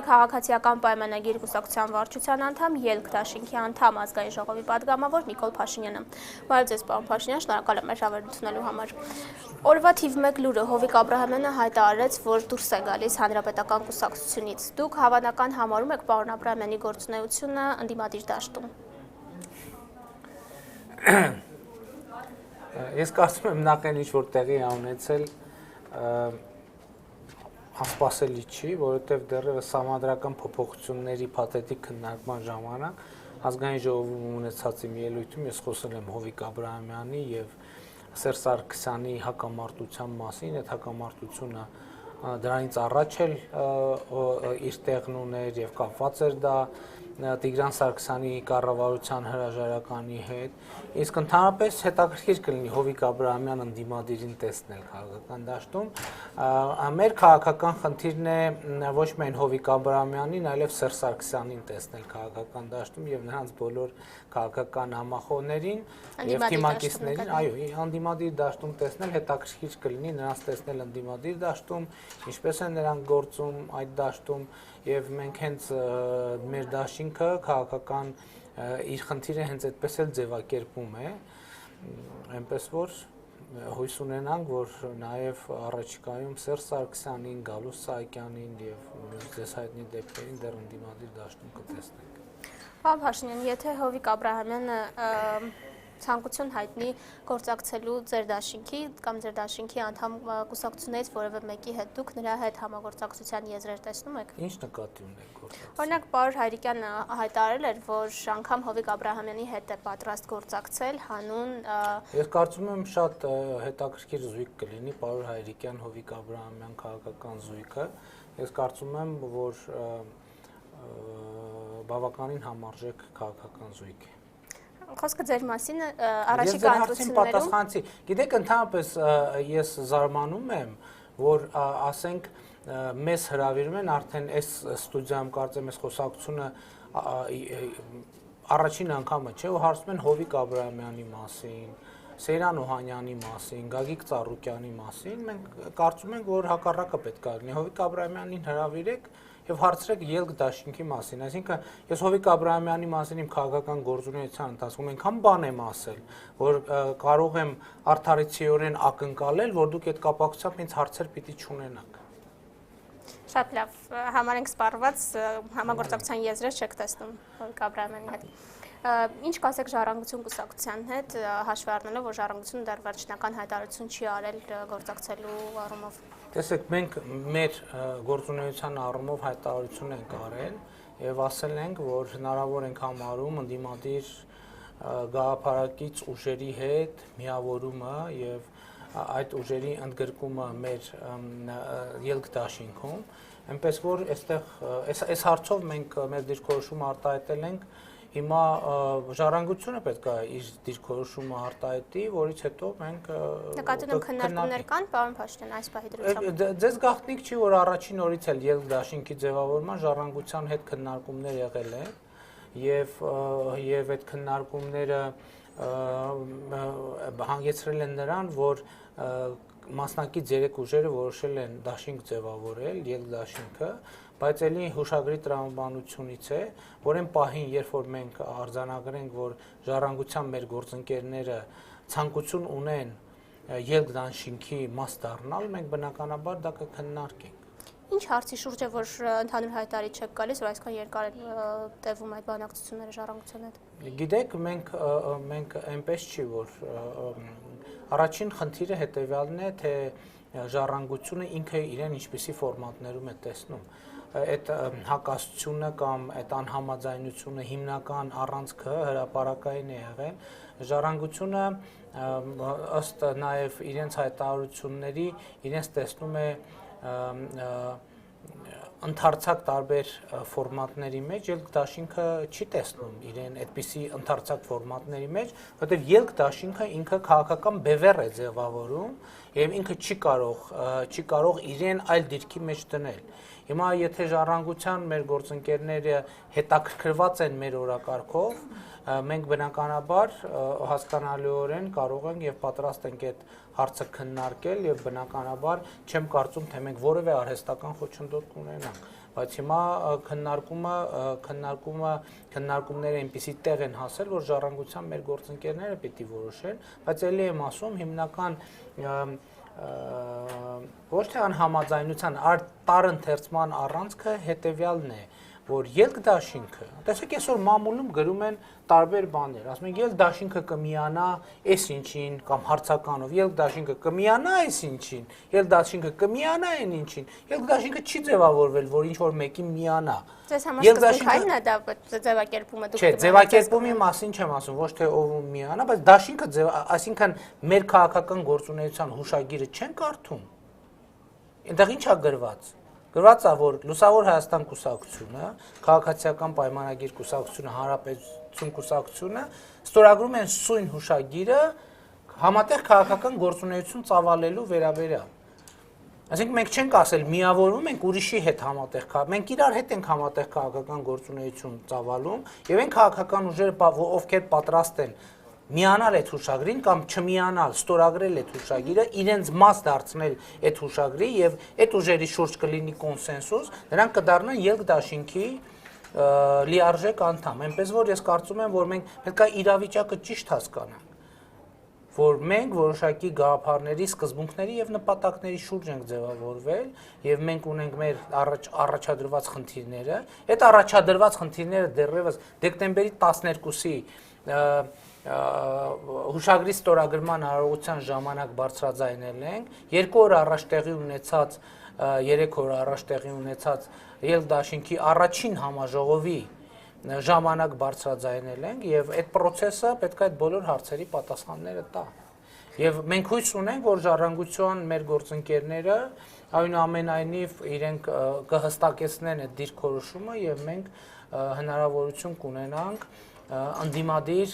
քաղաքացիական պայմանագիր կուսակցության վարչության անդամ, Ելք դաշինքի անդամ, ազգային ժողովի պատգամավոր Նիկոլ Փաշինյանը։ Բարև ձեզ, պարոն Փաշինյան, շնորհակալ եմ մեր հաղորդությունելու համար։ Օրվա թիվ 1 լուրը Հովիկ Աբրահամյանը հայտարարեց, որ դուրս է գալիս հանրապետական կուսակցությունից։ Դուք հավանական համարում եք պարոն Աբրահամյանի գործունեությունը ընդդիմադիր դաշտում։ Ես կարծում եմ նախ ինչ-որ տեղի ունեցել անսպասելի չի, որովհետև դեռևս համադրական փոփոխությունների փաթեթիկ քննարկման ժամանակ ազգային ժողովում ունեցած իմ ելույթում ես խոսել եմ Հովիկ Աբրահամյանի եւ Սերժ Սարգսյանի հակամարտության մասին, այդ հակամարտությունը դրանից առաջ էլ իր տեղն ուներ եւ կապված էր դա Տիգրան Սարգսյանի կառավարության հրաժարականի հետ, իսկ ընդհանրապես հետաքրքիր կլինի Հովիկ Աբրահամյան ընդդիմադիրին տեսնել քաղաքական դաշտում։ Մեր քաղաքական խնդիրն է ոչ միայն Հովիկ Աբրահամյանին, այլև Սերժ Սարգսյանին տեսնել քաղաքական դաշտում եւ նրանց բոլոր քաղաքական համախոհներին եւ թիմակիցներին, այո, ընդդիմադիր դաշտում տեսնել հետաքրքիր կլինի նրանց տեսնել ընդդիմադիր դաշտում, ինչպես են նրանք գործում այդ դաշտում եւ մենք հենց մեր դաշինքը քաղաքական իր խնդիրը հենց այդպես էլ ձևակերպում է, այնպես որ հույս ունենանք, որ նաեւ առաջիկայում Սերժ Սարգսյանին, Գալուստ Սահակյանին եւ մյուս հայտնի դեպքերին դեռ ընդդիմադիր դաշտում կտեսնենք։ Պարոն Փաշինյան, եթե Հովիկ Աբրահամյանը ցանկություն հայտնի գործակցելու ձեր դաշինքի կամ ձեր դաշինքի անդամ կուսակցությունից որևէ մեկի հետ դուք նրա հետ համագործակցության եզրեր տեսնում եք։ Ինչ նկատի ունեք գործակցություն։ Օրինակ պարոն Հայրիկյանը հայտարարել էր, որ անգամ Հովիկ Աբրահամյանի հետ է պատրաստ գործակցել հանուն Ես կարծում եմ շատ հետաքրքիր զույգ կլինի պարոն Հայրիկյան Հովիկ Աբրահամյան քաղաքական զույգը։ Ես կարծում եմ, որ բավականին համարժեք քաղաքական զույգ է։ Խոսքը ձեր մասին առաջիկա ընտրություններում։ Գիտեք, ընդհանրապես ես զարմանում եմ, որ ասենք մեզ հրավիրում են արդեն այս ստուդիայում կարծեմ այս խոսակցությունը առաջին անգամը չէ, ու հարցնում են Հովիկ Աբրահամյանի մասին, Սեյրան Օհանյանի մասին, Գագիկ Ծառուկյանի մասին, մենք կարծում ենք, որ հակառակը պետք է լինի, Հովիկ Աբրահամյանին հրավիրեք եւ հարցրեք Ելք դաշինքի մասին, այսինքն ես Հովիկ Աբրահամյանի մասին իմ քաղաքական գործունեության ընթացքում այնքան բան եմ ասել, որ կարող եմ արդարացիորեն ակնկալել, որ դուք այդ կապակցությամբ ինձ հարցեր պիտի չունենաք։ Շատ լավ, համարենք սպառված համագործակցության եզրեր չեք տեսնում Հովիկ Աբրահամյանի հետ։ Ինչ կասեք Ժառանգություն կուսակցության հետ, հաշվի առնելով, որ Ժառանգությունը դեռ վերջնական հայտարարություն չի արել գործակցելու առումով։ Տեսեք, մենք մեր գործունեության առումով հայտարարություն ենք արել եւ ասել ենք, որ հնարավոր ենք համարում ընդդիմադիր գաղափարակից ուժերի հետ միավորումը եւ այդ ուժերի ընդգրկումը մեր Ելք դաշինքում, այնպես որ այս հարցով մենք մեր դիրքորոշումը արտահայտել ենք։ Հիմա Ժառանգությունը պետք է իր դիրքորոշումը արտահայտի, որից հետո մենք նկատում եմ քննարկումներ կան, պարոն Փաշինյան, այս պահի դրությամբ։ Ձեզ գաղտնիք չի, որ առաջին օրից էլ Ելք դաշինքի ձևավորման Ժառանգության հետ քննարկումներ եղել են եւ այդ քննարկումները հանգեցրել են նրան, որ մասնակից 3 ուժերը որոշել են դաշինք ձևավորել, Ելք դաշինքը, բայց ելի հուշագրի տրամաբանությունից է, որ այն պահին, երբ որ մենք արձանագրենք, որ Ժառանգության մեր գործընկերները ցանկություն ունեն Ելք դաշինքի մաս դառնալ, մենք բնականաբար դա կքննարկենք։ Ինչ հարցի շուրջ է, որ ընդհանուր հայտարարի չեք գալիս, որ այսքան երկար է տևում այդ բանակցությունները Ժառանգության հետ։ Գիտեք, մենք այնպես չի, որ առաջին խնդիրը հետեւյալն է, թե Ժառանգությունը ինքը իրեն ինչպիսի ֆորմատներում է տեսնում։ Այդ հակասությունը կամ այդ անհամաձայնությունը հիմնական առանցքը հրապարակային է եղել։ Ժառանգությունը ըստ նաև իրենց հայտարարությունների իրենց տեսնում է ընդարձակ տարբեր ֆորմատների մեջ, Ելք դաշինքը չի տեսնում իրեն այդպիսի ընդարձակ ֆորմատների մեջ, որովհետև Ելք դաշինքը ինքը քաղաքական բևեռ է ձևավորում եւ ինքը չի կարող իրեն այլ դիրքի մեջ դնել։ Հիմա եթե Ժառանգության մեր գործընկերները հետաքրքրված են մեր օրակարգով, մենք բնականաբար հասկանալիորեն կարող ենք եւ պատրաստ ենք այդ հարցը քննարկել եւ բնականաբար չեմ կարծում թե մենք որևէ արհեստական խոչընդոտ կունենանք, բայց հիմա քննարկումները այնպեսի տեղ են հասել, որ ժառանգության մեր գործընկերները պիտի որոշեն, բայց ելի եմ ասում հիմնական ոչ թե անհամաձայնության, այլ տարընթերցման առանցքը հետևյալն է, որ ելքդաշինքը, տեսեք այսօր մամուլում գրում են տարբեր բաներ, ասում են ելքդաշինքը կմիանա այս ինչին կամ հարցականով, ելքդաշինքը կմիանա այս ինչին, ելքդաշինքը կմիանա այն ինչին, ելքդաշինքը չի ձևավորվել, որ ինչ որ մեկին միանա։ Ձեզ համար սկզբունքային է դա ձևակերպումը դուք։ Չէ, ձևակերպումի մասին չեմ ասում, ոչ թե ով միանա, բայց դաշինքը, այսինքն մեր քաղաքական գործունեության հուշագիրը չեն կարդում։ Այնտեղ ի՞նչ է գրված։ Գրված է, որ Լուսավոր Հայաստան կուսակցությունը, Քաղաքացիական պայմանագիր կուսակցությունը, Հանրապետություն կուսակցությունը ստորագրում են սույն հուշագիրը համատեղ քաղաքական գործունեություն ծավալելու վերաբերյալ։ Այսինքն մենք չենք ասել միավորվում ենք ուրիշի հետ համատեղ, մենք իրար հետ ենք համատեղ քաղաքական գործունեություն ծավալում եւ այն քաղաքական ուժերը, ովքեր պատրաստ են միանալ այդ հուշագրին կամ չմիանալ, ստորագրել այդ հուշագիրը, իրենց մաս դարձնել այդ հուշագրի եւ այդ ուժերի շուրջ կլինի կոնսենսուս, նրանք կդառնան ելքդաշինքի լիարժեք անդամ։ Այնպես որ ես կարծում եմ, որ մենք պետք է իրավիճակը ճիշտ հասկանանք, որ մենք որոշակի գաղափարների, սկզբունքների եւ նպատակների շուրջ ենք ձևավորվել եւ մենք ունենք մեր առաջադրված խնդիրները, այդ առաջադրված խնդիրները դեռևս դեկտեմբերի 12-ի հուշագրի ստորագրման արարողության ժամանակ բարձրաձայնել ենք, 2 օր առաջ տեղի ունեցած, 3 օր առաջ տեղի ունեցած ելքդաշինքի առաջին համաժողովի ժամանակ բարձրաձայնել ենք եւ այդ process-ը պետք է այդ բոլոր հարցերի պատասխանները տա։ Եվ մենք հույս ունենք, որ ժառանգության մեր գործընկերները այնուամենայնիվ իրենք կհստակեցնեն այդ դիրքորոշումը եւ մենք հնարավորություն կունենանք անդիմադիր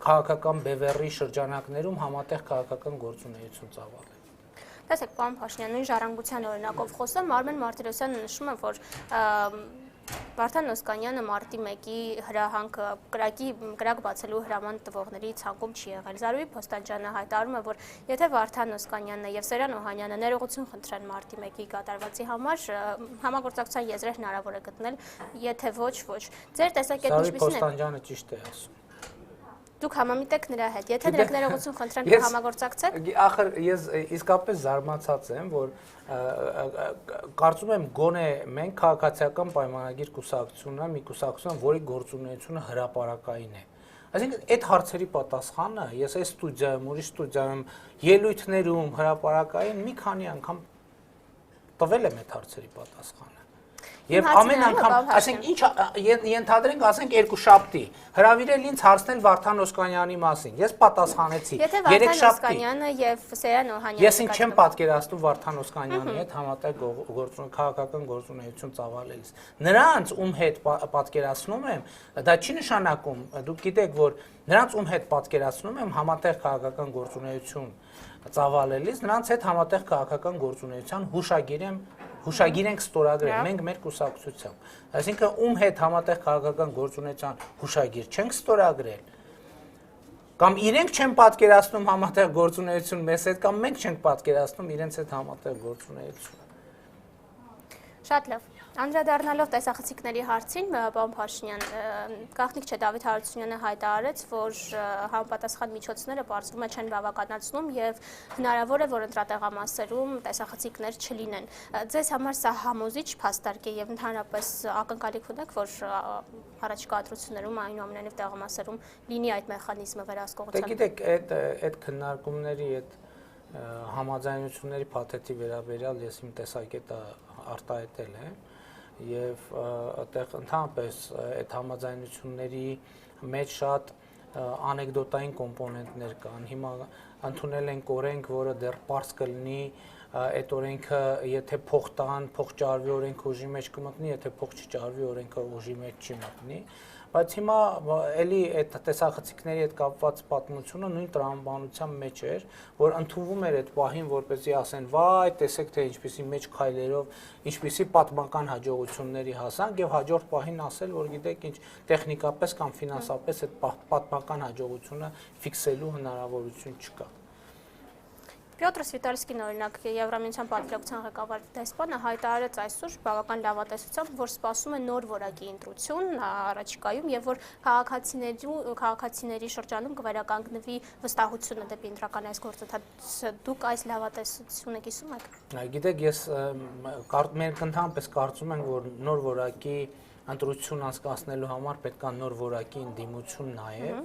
քաղաքական բևեռի շրջանակներում համատեղ քաղաքական գործունեություն ծավալել։ Տեսեք, պարոն Փաշինյան, նույն ժառանգության օրինակով խոսեմ, Արմեն Մարտիրոսյանը նշում է, որ Վարդան Օսկանյանը մարտի 1-ի հրահանգը կրակ բացելու հրաման տվողների ցանկում չի եղել։ Զարուհի Փոստանջյանը հայտարարում է, որ եթե Վարդան Օսկանյանն եւ Սերյան Օհանյանը ներողություն խնդրեն մարտի 1-ի կատարվածի համար, համագործակցության եզրեր հնարավոր է գտնել, եթե ոչ։ Ձեր տեսակետն ինչպիսին է։ Զարուհի Փոստանջյանը ճիշտ է ասում։ Դուք համամիտ եք նրա հետ, եթե նրանք ներողություն խնդրեն, համագործակցեք։ Ախր ես իսկապես զարմացած եմ, որ կարծում եմ գոնե մենք քաղաքացիական պայմանագիր կուսակցությունը, մի կուսակցություն, որի գործունեությունը հրապարակային է։ Այսինքն այդ հարցերի պատասխանը ես այս ստուդիայում, ուրիշ ստուդիայում, ելույթներում հրապարակային մի քանի անգամ տվել եմ այդ հարցերի պատասխանը։ Եվ ամեն անգամ, ասենք ինչ ենթադրենք, ասենք երկուշաբթի, հրավիրել ինձ հարցնել Վարդան Օսկանյանի մասին։ Ես պատասխանեցի։ Եթե Վարդան Օսկանյանը եւ Սերյան Օհանյանը Ես ինձ չեմ պատկերացնում Վարդան Օսկանյանի հետ համատեղ քաղաքական գործունեություն ծավալելիս։ Նրանց ում հետ պատկերացնում եմ, դա չի նշանակում, դուք գիտեք, որ նրանց ում հետ պատկերացնում եմ համատեղ քաղաքական գործունեություն ծավալելիս, նրանց հետ համատեղ քաղաքական գործունեության հուշագիր ենք ստորագրել, մենք մեր կուսակցությամբ։ Այսինքն ում հետ համատեղ քաղաքական գործունեության հուշագիր չենք ստորագրել, կամ իրենք չեն պատկերացնում համատեղ գործունեություն մեզ հետ, կամ մենք չենք պատկերացնում իրենց հետ համատեղ գործունեություն։ Շատ լավ։ Անդրադառնալով տեսախցիկների հարցին, պարոն Փաշինյան, գաղտնիք չէ Դավիթ Հարությունյանը հայտարարեց, որ համապատասխան միջոցները բարձրում չեն բավականացնում եւ հնարավոր է, որ ընտրատեղամասերում տեսախցիկներ չլինեն։ Ձեզ համար սա համոզիչ փաստարկ է եւ ընդհանրապես ակնկալիք ունեք, որ առաջիկա ընտրություններում այնուամենայնիվ տեղամասերում լինի այդ մեխանիզմը վերահսկողության։ Դե գիտեք, այդ քննարկումների, այդ համաձայնությունների փաթեթի վերաբերյալ ես իմ տեսակետը արտահայտել եմ եւ այդտեղ ընդհանրապես այդ համաձայնությունների մեջ շատ անեկդոտային կոմպոնենտներ կան։ Հիմա ընդունել ենք օրենք, որը դեռ պարզ կլինի այդ օրենքը, եթե փող տան, փող ճարվի օրենքը ուժի մեջ կմտնի, եթե փող չճարվի օրենքը ուժի մեջ չի մտնի։ Բայց հիմա էլի այդ տեսախցիկների հետ կապված պատմությունը նույն տրամաբանության մեջ էր, որ ընդունվում էր այդ պահին, որպեսզի ասեն, վայ, տեսեք թե ինչպիսի մեջ քայլերով, ինչպիսի պատմական հաջողությունների հասանք եւ հաջորդ պահին ասել, որ գիտեք ինչ տեխնիկապես կամ ֆինանսապես այդ պատմական հաջողությունը ֆիքսելու հնարավորություն չկա։ Պյոտր Սվիտալսկին օրինակ Եվրամիության պատվիրակության ղեկավար դեսպանը հայտարարեց այսօր բավական լավատեսությամբ, որ սպասում է նոր որակի ընտրություն առաջիկայում եւ որ քաղաքացիների շրջանում կվերականգնվի վստահությունը դեպի ընտրական այս գործընթացը։ Դուք այս լավատեսությունը կիսում եք։ Գիտեք, ես մենք ընդհանրապես կարծում ենք, որ նոր որակի ընտրություն անցկացնելու համար պետք է նոր որակի ընդդիմություն նաեւ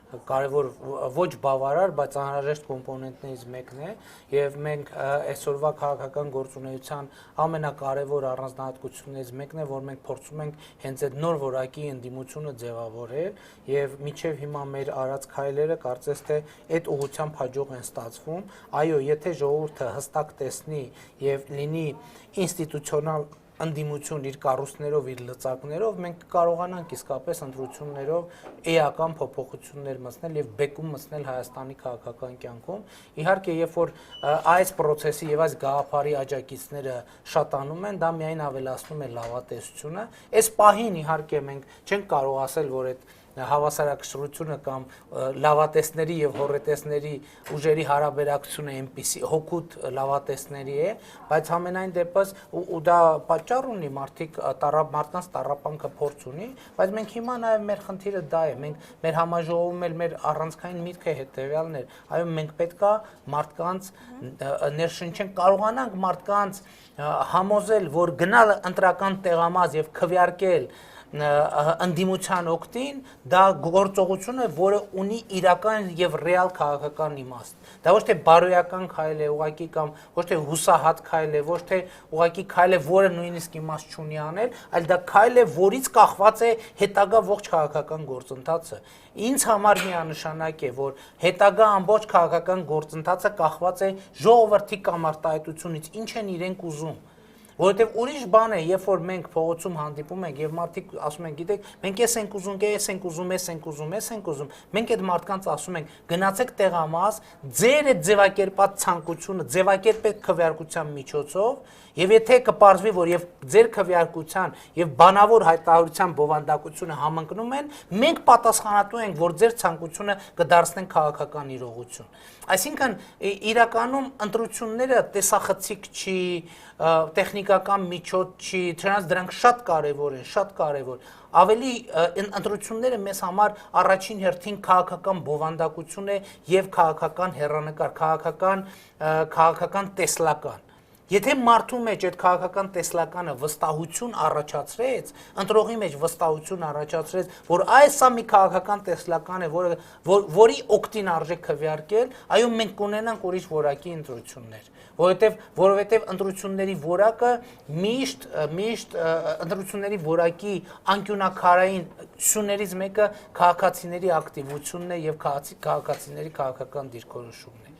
կարևոր ոչ բավարար, բայց անհրաժեշտ կոմպոնենտներից մեկն է եւ մենք այսօրվա քաղաքական գործունեության ամենակարևոր առանձնահատկություններից մեկն է, որ մենք փորձում ենք հենց այդ նոր որակի ընդդիմությունը ձևավորել եւ մինչեւ հիմա մեր արած քայլերը կարծես թե այդ ուղղությամբ հաջող են ստացվում։ Այո, եթե ժողովուրդը հստակ տեսնի եւ լինի ինստիտուցիոնալ ընդդիմություն իր կառույցներով, իր լծակներով, մենք կարողանանք իսկապես ընտրություններով էական փոփոխություններ մտցնել եւ բեկում մտցնել Հայաստանի քաղաքական կյանքում։ Իհարկե, երբ որ այս process-ի եւ այս գաղափարի աջակիցները շատանում են, դա միայն ավելացնում է լավատեսությունը։ Այս պահին իհարկե մենք չենք կարող ասել, որ այդ հավասարակշռությունը կամ լավատեսների եւ հոռետեսների ուժերի հարաբերակցությունը այնպիսի հոգուտ լավատեսների է, բայց համենայն դեպս ու դա պատճառ ունի, մարդկանց տառապանքը փորձ ունի, բայց մենք հիմա նաեւ մեր խնդիրը դա է, մենք մեր համաժողովում էլ մեր առանցքային միտքը հետեւյալն է, այո, մենք պետքա մարդկանց ներշնչենք, կարողանանք մարդկանց համոզել, որ գնալ ընտրական տեղամաս եւ քվեարկել ընդդիմության օգտին, դա գործողություն է, որը ունի իրական եւ ռեալ քաղաքական իմաստ։ Դա ոչ թե բարոյական քայլ է, ուղղակի կամ ոչ թե հուսահատ քայլ է, ոչ թե ուղղակի քայլ է, որը նույնիսկ իմաստ չունի անել, այլ դա քայլ է, որից կախված է հետագա ողջ քաղաքական գործընթացը։ Ինձ համար միանշանակ է, որ հետագա ամբողջ քաղաքական գործընթացը կախված է ժողովրդի կամ արտահայտությունից, ինչ են իրենք ուզում։ Որովհետև ուրիշ բան է, երբ որ մենք փողոցում հանդիպում ենք եւ մարդիկ ասում են, գիտեք, մենք էս ենք ուզում, էս ենք ուզում, էս ենք ուզում, էս ենք ուզում, մենք այդ մարդկանց ասում ենք, գնացեք տեղամաս, ձեր այդ ձևակերպած ցանկությունը ձևակերպեք քվեարկության միջոցով, եւ եթե կպարզվի, որ եւ ձեր քվեարկության եւ բանավոր հայտարարության բովանդակությունը համընկնում են, մենք պատասխանատու ենք, որ ձեր ցանկությունը կդարձնեն քաղաքական իրողություն։ Այսինքն իրականում ընտրությունները տեսախցիկ չի, տեխնիկական միջոց չի, չնայած դրանք շատ կարևոր են, շատ կարևոր։ Ավելի ընտրությունները մեզ համար առաջին հերթին քաղաքական բովանդակություն է եւ քաղաքական հեռանկար, քաղաքական տեսլական։ Եթե մարդու մեջ այդ քաղաքական տեսլականը վստահություն առաջացրեց, ընտրողի մեջ վստահություն առաջացրեց, որ սա մի քաղաքական տեսլական է, որի օգտին արժե քվեարկել, այո, մենք կունենանք ուրիշ որակի ընտրություններ, որովհետև ընտրությունների որակը միշտ ընտրությունների որակի անկյունակարային սյուներից մեկը քաղաքացիների ակտիվությունն է եւ քաղաքացիների քաղաքական դիրքորոշումն է։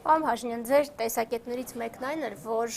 Պարոն Փաշինյան, ձեր տեսակետներից մեկն այն էր, որ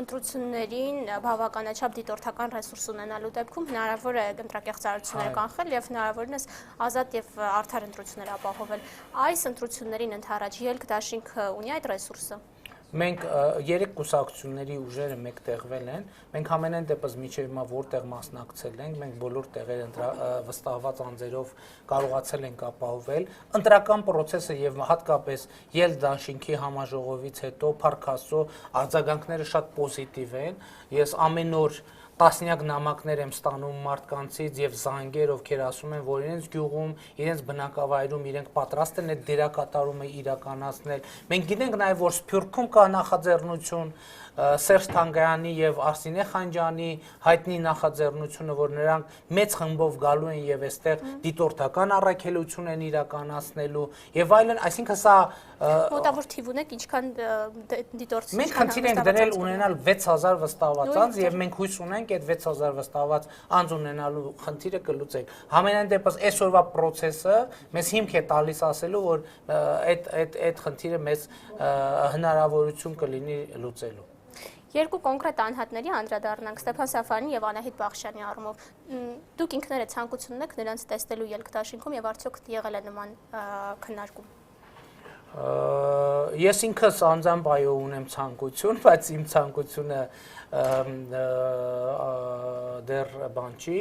ընտրություններին բավականաչափ դիտորդական ռեսուրս ունենալու դեպքում հնարավոր է ընտրակեղծարարությունները կանխել եւ հնարավորինս ազատ եւ արդար ընտրություններ ապահովել։ Այս ընտրություններին ընդառաջ ելք դաշինքը ունի այդ ռեսուրսը։ Մենք երեք կուսակցությունների ուժերը մեկտեղվել են, մենք ամենայն դեպս միջև հիմա որտեղ մասնակցել ենք, մենք բոլոր տեղեր վստահված անձերով կարողացել ենք ապահովել, ընտրական process-ը եւ հատկապես ելդաշինքի համաժողովից հետո Փառք Աստծո արձագանքները շատ պոզիտիվ են, ես ամեն օր տասնյակ նամակներ եմ ստանում մարդկանցից եւ զանգեր, ովքեր ասում են, որ իրենց գյուղում, իրենց բնակավայրում իրենք պատրաստ են այդ դերակատարումը իրականացնել։ Մենք գիտենք նաեւ, որ Սփյուռքում կա նախաձեռնություն Սերժ Թանգայանի եւ Արսինե Խանջյանի հայտնի նախաձեռնությունը, որ նրանք մեծ խմբով գալու են եւ այստեղ դիտորդական առաքելություն են իրականացնելու եւ այլն, այսինքն սա մոտավոր թիվ ունեք, ինչքան դիտորդ։ Մենք խնդիր ենք դրել ունենալ 6000 վստահված անձ եւ մենք հույս ունենք այդ 6000 վստահված անձ ունենալու խնդիրը կլուծենք։ Համենայն դեպս այսօրվա process-ը մեզ հիմք է տալիս ասելու, որ այդ խնդիրը մեզ հնարավորություն կլինի լուծելու։ Երկու կոնկրետ անհատների անդրադառնանք Ստեփան Սաֆարյանի եւ Անահիտ Բախշյանի առումով։ Դուք ինքներդ ցանկություն ունեք նրանց տեսնելու ելք դաշինքում եւ արդյոք եղել է նման քննարկում։ Ես ինքս անձամբ այո ունեմ ցանկություն, բայց իմ ցանկությունը դեռ բան չի,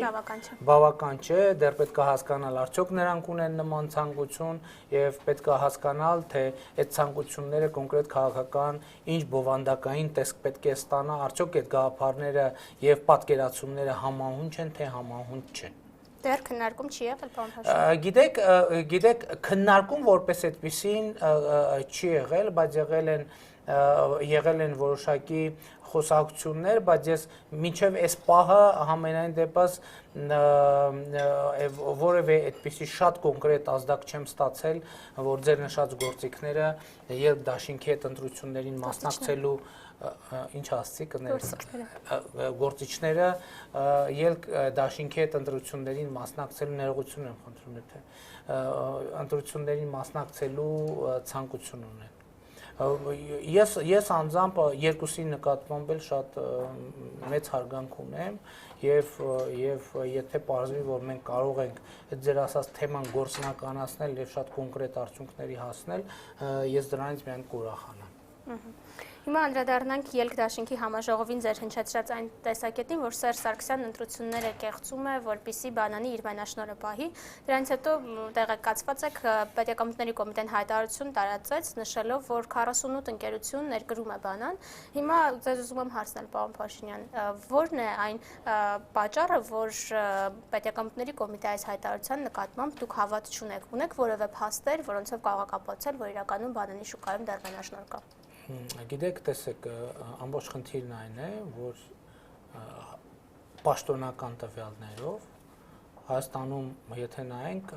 բավական չէ, դեռ պետք է հասկանալ արդյոք նրանք ունեն նման ցանկություն եւ պետք է հասկանալ թե այդ ցանկությունները կոնկրետ քաղաքական ինչ բովանդակային տեսք պետք է ստանա, արդյոք այդ գաղափարները եւ պատկերացումները համահունչ են թե համահունչ չեն։ Դեռ քննարկում չի եղել, պարոն Փաշինյան։ Գիտեք, քննարկում որպես այդպեսին չի եղել, բայց եղել են որոշակի խոսակցություններ, բայց ես մինչև այս պահը համենայն դեպս որևէ այդպիսի շատ կոնկրետ ազդակ չեմ ստացել, որ ձեր նշած գործիքները երբ դաշինքի հետ ընտրություններին մասնակցելու ինչ ասցի գործիչները ելք դաշինքի հետ ընտրություններին մասնակցելու ներողություն եմ խնդրում թե ընտրություններին մասնակցելու ցանկություն ունեն։ Ես անձամբ երկուսի նկատմամբ էլ շատ մեծ հարգանք ունեմ եւ եթե պարզվի որ մենք կարող ենք այդ ձեր ասած թեման գործնականացնել եւ շատ կոնկրետ արդյունքների հասնել, ես դրանից միայն կուրախանամ։ Հիմա անդրադառնանք ելք դաշինքի համաժողովին ձեր հնչեցրած այն տեսակետին, որ Սերժ Սարգսյանն ընտրությունները կեղծում է, որպեսզի բանանի իր մենաշնորհը պահի։ Դրանից հետո տեղեկացված եք պետեկամուտների կոմիտեն հայտարարություն տարածեց, նշելով, որ 48 ընկերություն ներկրում է բանան։ Հիմա ձեզ ուզում եմ հարցնել, պարոն Փաշինյան, ո՞րն է այն պատճառը, որ պետեկամուտների կոմիտեի այս հայտարարության նկատմամբ դուք հավատ չունեք։ Ունեք որևէ փաստեր, որոնցով կարող եք ապացուցել, որ իրականում բանանի շուկայում դեռ մենաշնորհ կա։ Գիտեք, տեսեք, ամբողջ խնդիրն այն է, որ պաշտոնական տվյալներով Հայաստանում, եթե նայենք,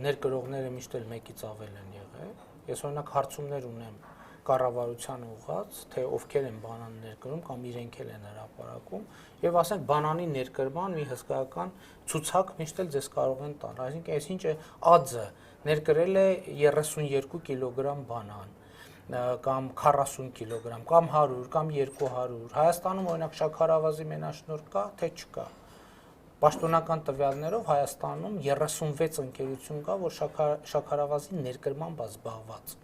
ներկրողները միշտ էլ մեկից ավել են եղել։ Ես օրինակ հարցումներ ունեմ կառավարության ուղղված, թե ովքեր են բանան ներկրում կամ իրենք էլ են հրապարակում, եւ ասենք բանանի ներկրման մի հսկայական ցուցակ միշտ էլ ձեզ կարող են տալ։ Այսինքն, այսինչ է ԱՁ ներկրել է 32 կիլոգրամ բանան կամ 40 կիլոգրամ, կամ 100, կամ 200, Հայաստանում օրինակ շաքարավազի մենաշնորհ կա, թե չկա։ Պաշտոնական տվյալներով Հայաստանում 36 ընկերություն կա, որ շաքարավազի ներկրմամբ զբաղված։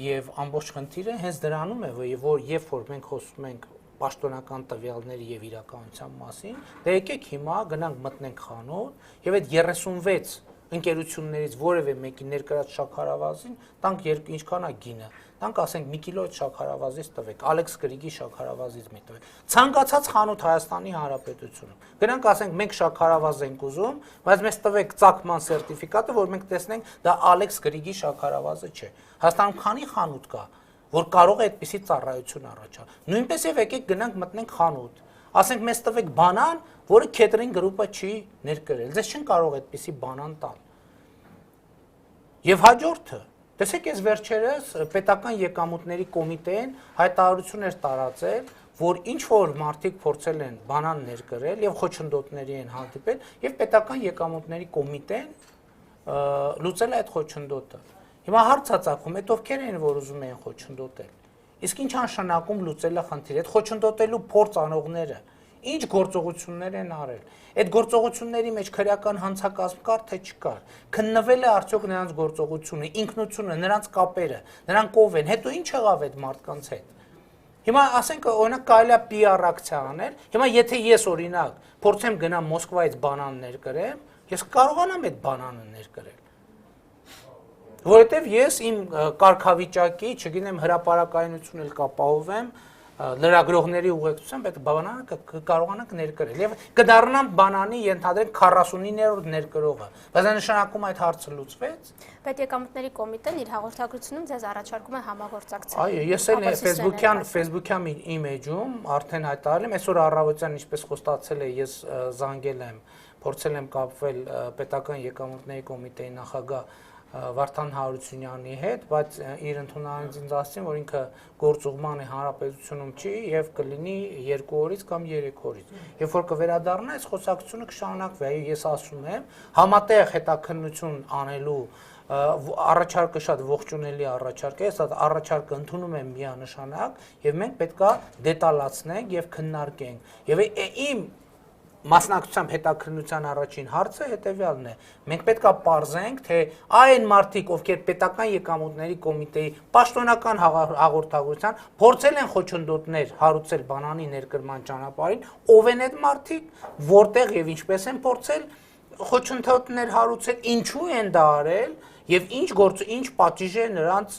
Եվ ամբողջ խնդիրը հենց դրանում է, որ երբ որ մենք խոսում ենք պաշտոնական տվյալների եւ իրականության մասին, դե եկեք հիմա գնանք մտնենք խանութ եւ այդ 36 ընկերություններից որևէ մեկի ներկրած շաքարավազին տանք ինչքան է գինը, տանք ասենք մի կիլո այդ շաքարավազից տվեք, Ալեքս Գրիգի շաքարավազից մի տվեք։ Ցանկացած խանութ Հայաստանի Հանրապետությունում։ Գնանք ասենք մենք շաքարավազ ենք ուզում, բայց մեզ տվեք ծագման սերտիֆիկատը, որ մենք տեսնենք դա Ալեքս Գրիգի շաքարավազը չէ։ Հայաստանում քանի խանութ կա, որ կարող է այդպիսի ծառայություն առաջացնել։ Նույնպես եւ եկեք գնանք մտնենք խանութ։ Ասենք մեզ տվեք բանան, որը քեթերինգ գրուպը չի ներկրել։ Ձեզ չեն կարող այդպիսի բանան տալ։ Եվ հաջորդը, տեսեք, ես վերջերս պետական եկամուտների կոմիտեին հայտարարություն էր տարածել, որ ինչ որ մարդիկ փորձել են բանան ներկրել եւ խոչընդոտների են հանդիպել եւ պետական եկամուտների կոմիտեն լուծել է այդ խոչընդոտը։ Հիմա հարց ծագում է, ովքեր են որ ուզում են խոչընդոտել։ Իսկ ինչ անշանակում լուծելը խնդիրը, այդ խոչընդոտելու փորձ անողները ինչ գործողություններ են արել։ Այդ գործողությունների մեջ քրեական հանցակազմ կար թե չկար։ Քննվել է արդյոք նրանց գործողությունը, ինքնությունը, նրանց կապերը, նրանք ով են, հետո ինչ եղավ այդ մարդկանց հետ։ Հիմա ասենք օրինակ կարելի է PR ակցիա անել։ Հիմա եթե ես օրինակ փորձեմ գնամ Մոսկվայից բանան ներկրեմ, ես կարողանամ այդ բանանը ներկրել։ Որովհետև ես իմ կարգավիճակի, չգիտեմ, հրապարակայնություն էլ կապահովեմ, լրագրողների ուղեկցությամբ այդ բանանը կարողանանք ներկրել եւ կդառնամ բանանի ենթադրենք 49-րդ ներկրողը, բայց դա նշանակում այդ հարցը լուծվեց։ Պետեկամուտների կոմիտեն իր հաղորդագրությունում ձեզ առաջարկում է համագործակցել։ Այո, ես էլ Facebook-յան իմեջում արդեն հայտարարել եմ, այսօր առավոտյան ինչպես խոստացել է, ես զանգել եմ, փորձել եմ կապվել պետական եկամուտների կոմիտեի նախագահ Վարդան Հարությունյանի հետ, բայց իր ընդունանից ինձ ասացին, որ ինքը գործուղման է հանրապետությունում չի եւ կլինի 2 օրից կամ 3 օրից։ Երբ որ կվերադառնա, այս խոսակցությունը կշարունակվի, այո, ես ասում եմ, համատեղ հետաքննություն անելու առաջարկը շատ ողջունելի առաջարկ է, այս առաջարկը ընդունում եմ միանշանակ եւ մենք պետքա դետալացնենք եւ քննարկենք։ Եվ իմ մասնակցությամբ հետաքրքրության առաջին հարցը հետևյալն է. մենք պետքա պարզենք, թե այն մարդիկ, ովքեր պետական եկամուտների կոմիտեի պաշտոնական հաղորդագրության փորձել են խոչընդոտներ հարուցել բանանի ներկրման ճանապարհին, ով են այդ մարդիկ, որտեղ եւ ինչպես են փորձել խոչընդոտներ հարուցել, ինչու են դա արել եւ ինչ պատիժ է նրանց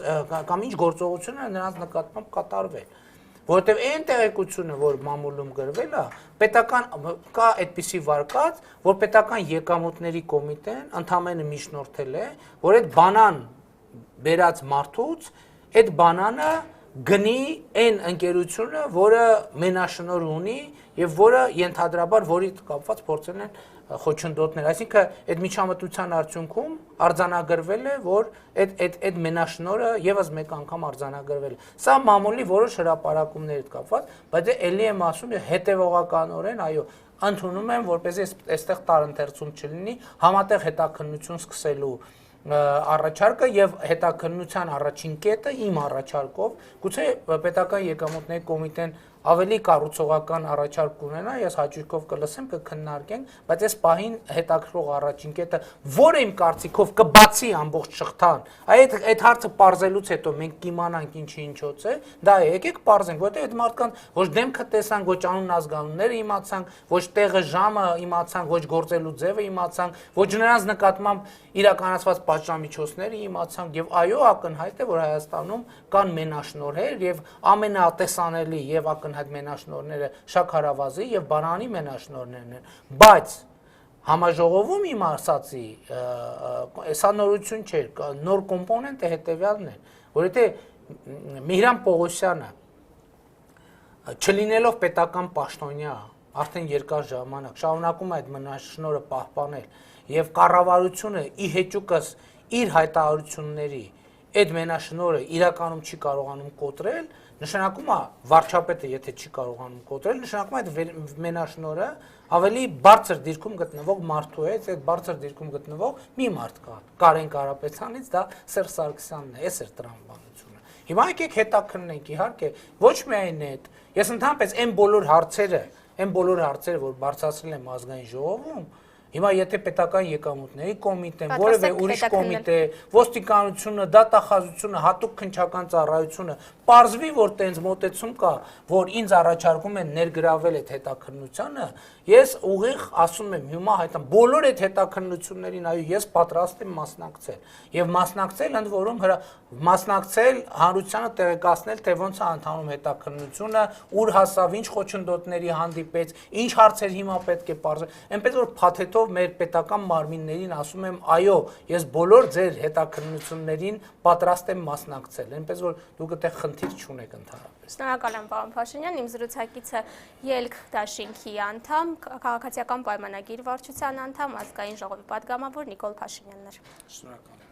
կամ ինչ գործողություն է նրանց նկատմամբ կատարվել։ Որովհետև այն տեղեկությունը, որ մամուլում գրվել է, պետական կա այդպիսի վարկած, որ պետական եկամուտների կոմիտեն ընդամենը միջնորդել է, որ այդ բանան բերած մարդուց այդ բանանը գնի այն ընկերությունը, որը մենաշնոր ունի եւ որը ենթադրաբար որի կապված փորձել են խոչընդոտներ, այսինքն այդ միջամտության արդյունքում արձանագրվել է, որ այդ մենաշնորը եւս մեկ անգամ արձանագրվել է։ Սա մամուլի որոշ հրապարակումների հետ կապված, բայց ելի եմ ասում հետևողականորեն, այո, ընդունում եմ, որպեսզի այստեղ տարընթերցում չլինի, համատեղ հետաքննություն սկսելու առաջարկը եւ հետաքննության առաջին կետը իմ առաջարկով, գուցե պետական եկամուտների կոմիտեն ավելի կառուցողական առաջարկ կունենա, ես հաճույքով կլսեմ, կքննարկենք, բայց այս պահին հետաքրքրող առաջին կետը, որը իմ կարծիքով կբացի ամբողջ շղթան, այդ հարցը պարզելուց հետո մենք կիմանանք ինչի ինչոց է, դա է, եկեք պարզենք, որտեղ այդ մարդկանց ոչ դեմքը տեսանք, ոչ անուն ազգանունները իմացանք, ոչ տեղը ժամը իմացանք, ոչ գործելու ձևը իմացանք, ոչ նրանց նկատմամբ իրականացված պատժամիջոցները իմացանք եւ այո ակնհայտ է, որ Հայաստանում կան մենաշնորհեր եւ ամենատեսանելի եւ ակնհայտ մենաշնորհները Շաքարավազի եւ Բանանի մենաշնորհներն են, բայց համաժողովում իմ ասացի, սա նորություն չէր, նոր կոմպոնենտը հետեւյալն է, որովհետեւ Միհրան Պողոսյանը չլինելով պետական պաշտոնյա արդեն երկար ժամանակ շարունակում է այդ մենաշնորհը պահպանել եւ կառավարությունը ի հեճուկս իր հայտարարությունների այդ մենաշնորհը իրականում չի կարողանում կոտրել, նշանակում է վարչապետը եթե չի կարողանում կոտրել, նշանակում է այդ մենաշնորհը ավելի բարձր դիրքում գտնվող մարդու է, այդ բարձր դիրքում գտնվող մի մարդ կա, Կարեն Կարապետյանից դա Սերժ Սարգսյանն է, էս էր տրամաբանությունը։ Հիմա եկեք հետաքննենք, իհարկե, ոչ միայն այդ, ես ընդհանրապես այն բոլոր հարցերը, որ բարձրացրել եմ ազգային ժողովում, հիմա եթե պետական եկամուտների կոմիտեն, որևէ ուրիշ կոմիտե, ոստիկանությունը, դատախազությունը, հատուկ քննչական ծառայությունը պարզվի, որ տենց մոտեցում կա, որ ինձ առաջարկում են ներգրավել այդ հետաքննությանը, ես ուղիղ ասում եմ հիմա հայտան բոլոր այդ հետաքննություններին, այո, ես պատրաստ եմ մասնակցել եւ մասնակցել ընդ որում մասնակցել հանրությանը տեղեկացնել, թե ոնց է ընթանում հետաքննությունը, ուր հասավ, ինչ խոչընդոտների հանդիպեց, ինչ հարցեր հիմա պետք է պարզել, այնպես որ փաթեթով մեր պետական մարմիններին ասում եմ, այո, ես բոլոր ձեր հետաքննություններին պատրաստ եմ մասնակցել, այնպես որ դուք այդտեղ խնդիր չունեք ընդհանրապես։ Շնորհակալ եմ, պարոն Փաշինյան, իմ զրուցակիցը ելք դաշինքի անդամ, քաղաքացիական պայմանագիր վարչության անդամ, ազգային ժողովի պատգամավոր Նիկոլ Փաշինյանն էր։ Շնորհակալ եմ։